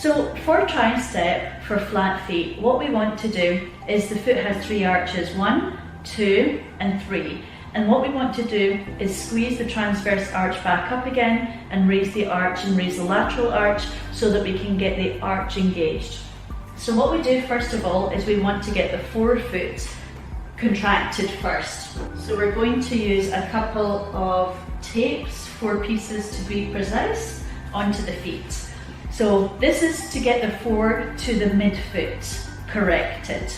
So for tri-step, for flat feet, what we want to do is the foot has 3 arches, 1, 2 and 3. And what we want to do is squeeze the transverse arch back up again and raise the arch and raise the lateral arch so that we can get the arch engaged. So what we do first of all is we want to get the forefoot contracted first. So we're going to use a couple of tapes, 4 pieces to be precise, onto the feet. So this is to get the fore to the midfoot corrected.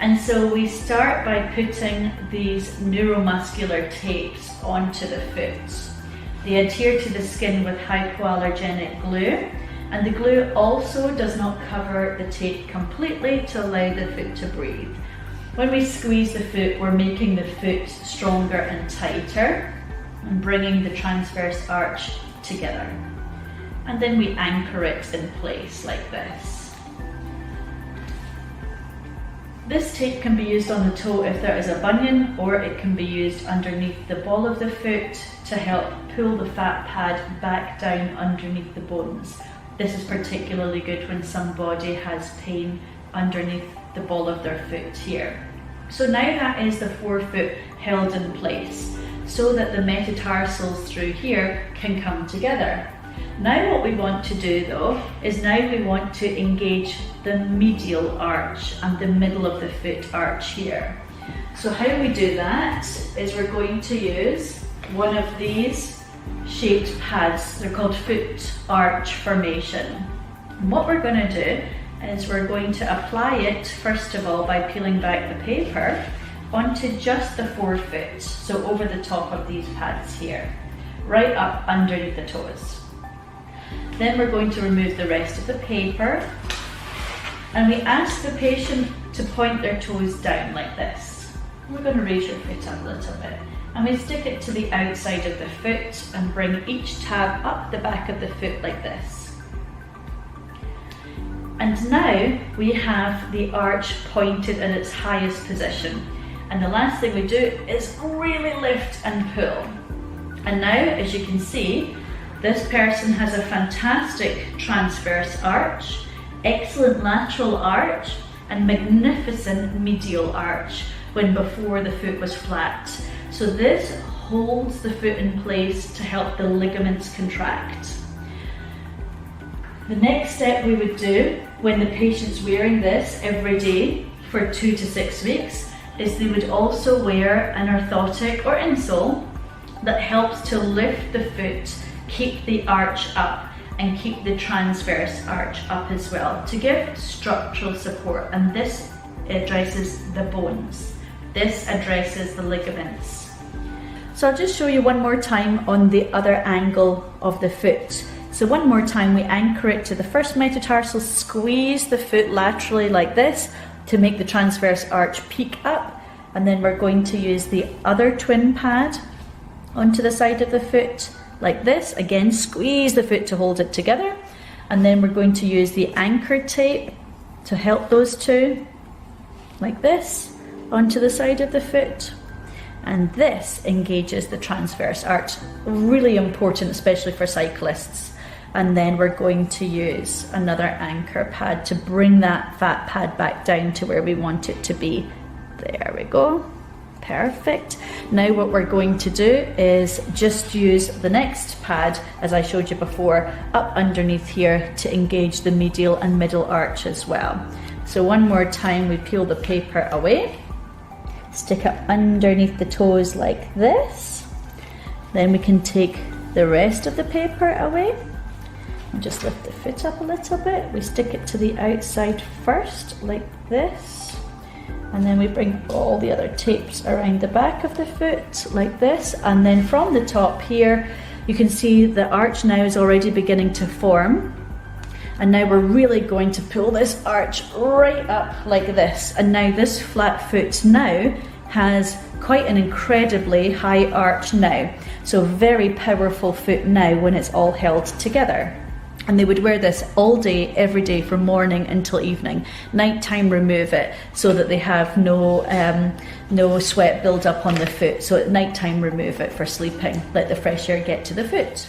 And so we start by putting these neuromuscular tapes onto the foot. They adhere to the skin with hypoallergenic glue, and the glue also does not cover the tape completely to allow the foot to breathe. When we squeeze the foot, we're making the foot stronger and tighter and bringing the transverse arch together. And then we anchor it in place like this. This tape can be used on the toe if there is a bunion, or it can be used underneath the ball of the foot to help pull the fat pad back down underneath the bones. This is particularly good when somebody has pain underneath the ball of their foot here. So now that is the forefoot held in place so that the metatarsals through here can come together. Now what we want to do though is now we want to engage the medial arch and the middle of the foot arch here. So how we do that is we're going to use one of these shaped pads. They're called foot arch formation. And what we're going to do is we're going to apply it first of all by peeling back the paper onto just the forefoot, so over the top of these pads here, right up underneath the toes. Then we're going to remove the rest of the paper, and we ask the patient to point their toes down like this. We're going to raise your foot up a little bit, and we stick it to the outside of the foot and bring each tab up the back of the foot like this. And now we have the arch pointed in its highest position. And the last thing we do is really lift and pull. And now, as you can see, this person has a fantastic transverse arch, excellent lateral arch, and magnificent medial arch when before the foot was flat. So this holds the foot in place to help the ligaments contract. The next step we would do when the patient's wearing this every day for 2 to 6 weeks is they would also wear an orthotic or insole that helps to lift the foot, keep the arch up, and keep the transverse arch up as well to give structural support. And this addresses the bones. This addresses the ligaments. So I'll just show you one more time on the other angle of the foot. So one more time, we anchor it to the first metatarsal, squeeze the foot laterally like this to make the transverse arch peak up, and then we're going to use the other twin pad onto the side of the foot like this. Again, squeeze the foot to hold it together, and then we're going to use the anchor tape to help those two like this onto the side of the foot, and this engages the transverse arch. Really important, especially for cyclists. And then we're going to use another anchor pad to bring that fat pad back down to where we want it to be. There we go. Perfect. Now what we're going to do is just use the next pad, as I showed you before, up underneath here to engage the medial and middle arch as well. So one more time, we peel the paper away, stick it underneath the toes like this. Then we can take the rest of the paper away. And just lift the foot up a little bit. We stick it to the outside first, like this. And then we bring all the other tapes around the back of the foot, like this. And then from the top here, you can see the arch now is already beginning to form. And now we're really going to pull this arch right up like this. And now this flat foot now has quite an incredibly high arch now. So very powerful foot now when it's all held together. And they would wear this all day, every day, from morning until evening. Nighttime, remove it so that they have no sweat build up on the foot. So at nighttime, remove it for sleeping. Let the fresh air get to the foot.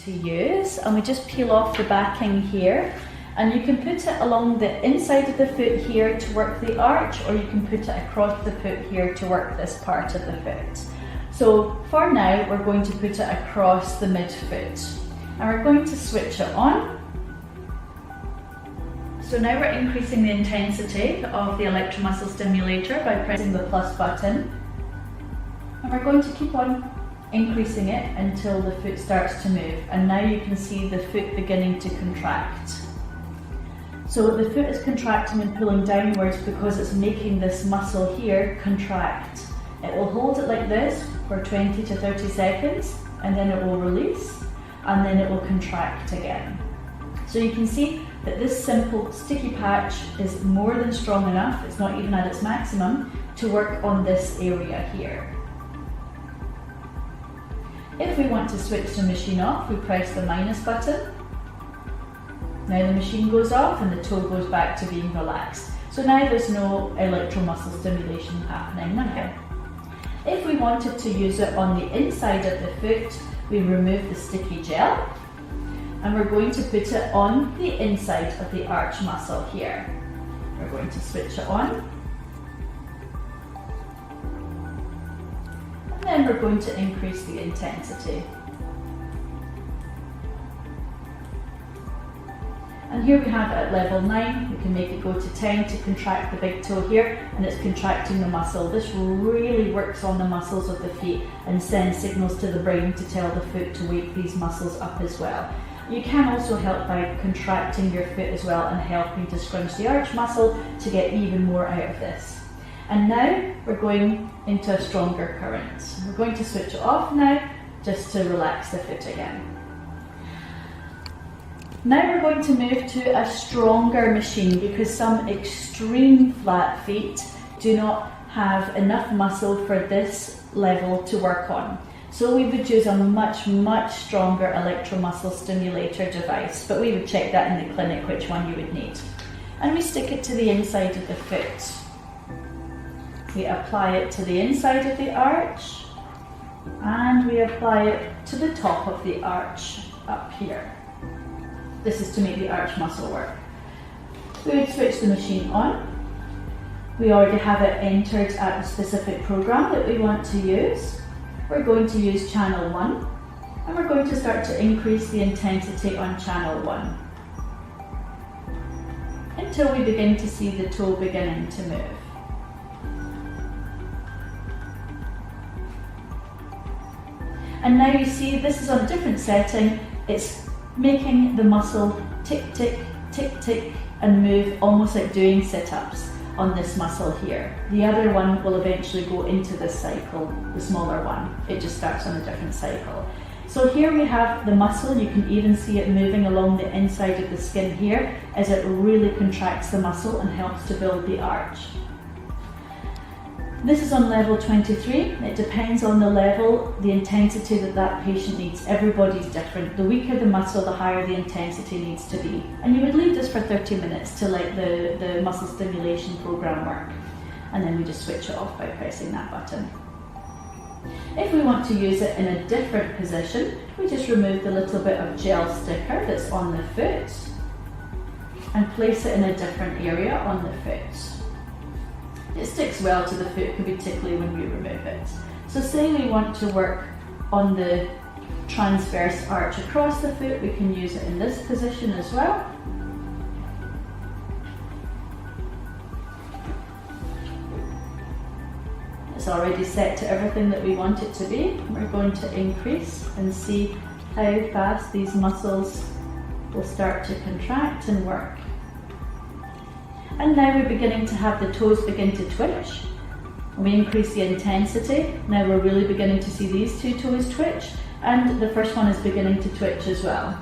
to use, and we just peel off the backing here, and you can put it along the inside of the foot here to work the arch, or you can put it across the foot here to work this part of the foot. So for now we're going to put it across the midfoot, and we're going to switch it on. So now we're increasing the intensity of the electromuscle stimulator by pressing the plus button, and we're going to keep on increasing it until the foot starts to move, and now you can see the foot beginning to contract. So the foot is contracting and pulling downwards because it's making this muscle here contract. It will hold it like this for 20 to 30 seconds, and then it will release, and then it will contract again. So you can see that this simple sticky patch is more than strong enough, it's not even at its maximum, to work on this area here. If we want to switch the machine off, we press the minus button. Now the machine goes off and the toe goes back to being relaxed. So now there's no electromuscle stimulation happening now. If we wanted to use it on the inside of the foot, we remove the sticky gel, and we're going to put it on the inside of the arch muscle here. We're going to switch it on. And then we're going to increase the intensity. And here we have it at level 9, we can make it go to 10 to contract the big toe here, and it's contracting the muscle. This really works on the muscles of the feet and sends signals to the brain to tell the foot to wake these muscles up as well. You can also help by contracting your foot as well and helping to scrunch the arch muscle to get even more out of this. And now we're going into a stronger current. We're going to switch it off now just to relax the foot again. Now we're going to move to a stronger machine because some extreme flat feet do not have enough muscle for this level to work on. So we would use a much stronger electromuscle stimulator device, but we would check that in the clinic which one you would need. And we stick it to the inside of the foot. We apply it to the inside of the arch, and we apply it to the top of the arch up here. This is to make the arch muscle work. We would switch the machine on. We already have it entered at the specific program that we want to use. We're going to use channel 1, and we're going to start to increase the intensity on channel 1 until we begin to see the toe beginning to move. And now you see this is on a different setting. It's making the muscle tick, tick, tick, tick, and move almost like doing sit-ups on this muscle here. The other one will eventually go into this cycle, the smaller one. It just starts on a different cycle. So here we have the muscle. You can even see it moving along the inside of the skin here as it really contracts the muscle and helps to build the arch. This is on level 23. It depends on the level, the intensity that patient needs. Everybody's different. The weaker the muscle, the higher the intensity needs to be. And you would leave this for 30 minutes to let the muscle stimulation program work. And then we just switch it off by pressing that button. If we want to use it in a different position, we just remove the little bit of gel sticker that's on the foot and place it in a different area on the foot. It sticks well to the foot, it can be tickly when we remove it. So say we want to work on the transverse arch across the foot, we can use it in this position as well. It's already set to everything that we want it to be. We're going to increase and see how fast these muscles will start to contract and work. And now we're beginning to have the toes begin to twitch. We increase the intensity. Now we're really beginning to see these two toes twitch, and the first one is beginning to twitch as well.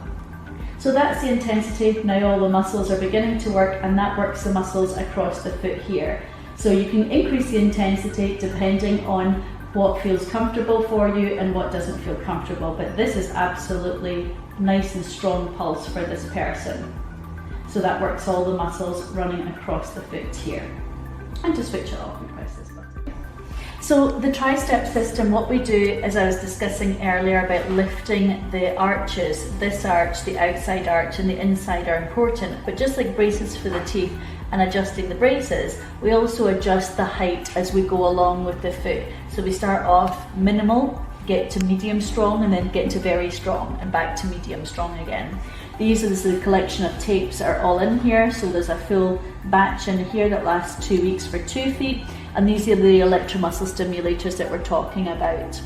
So that's the intensity. Now all the muscles are beginning to work, and that works the muscles across the foot here. So you can increase the intensity depending on what feels comfortable for you and what doesn't feel comfortable, but this is absolutely nice and strong pulse for this person. So that works all the muscles running across the foot here. And to switch it off, we press this button. So the tri-step system, what we do, as I was discussing earlier about lifting the arches, this arch, the outside arch and the inside are important, but just like braces for the teeth and adjusting the braces, we also adjust the height as we go along with the foot. So we start off minimal, get to medium strong, and then get to very strong and back to medium strong again. These are the collection of tapes that are all in here. So there's a full batch in here that lasts 2 weeks for 2 feet. And these are the electromuscle stimulators that we're talking about.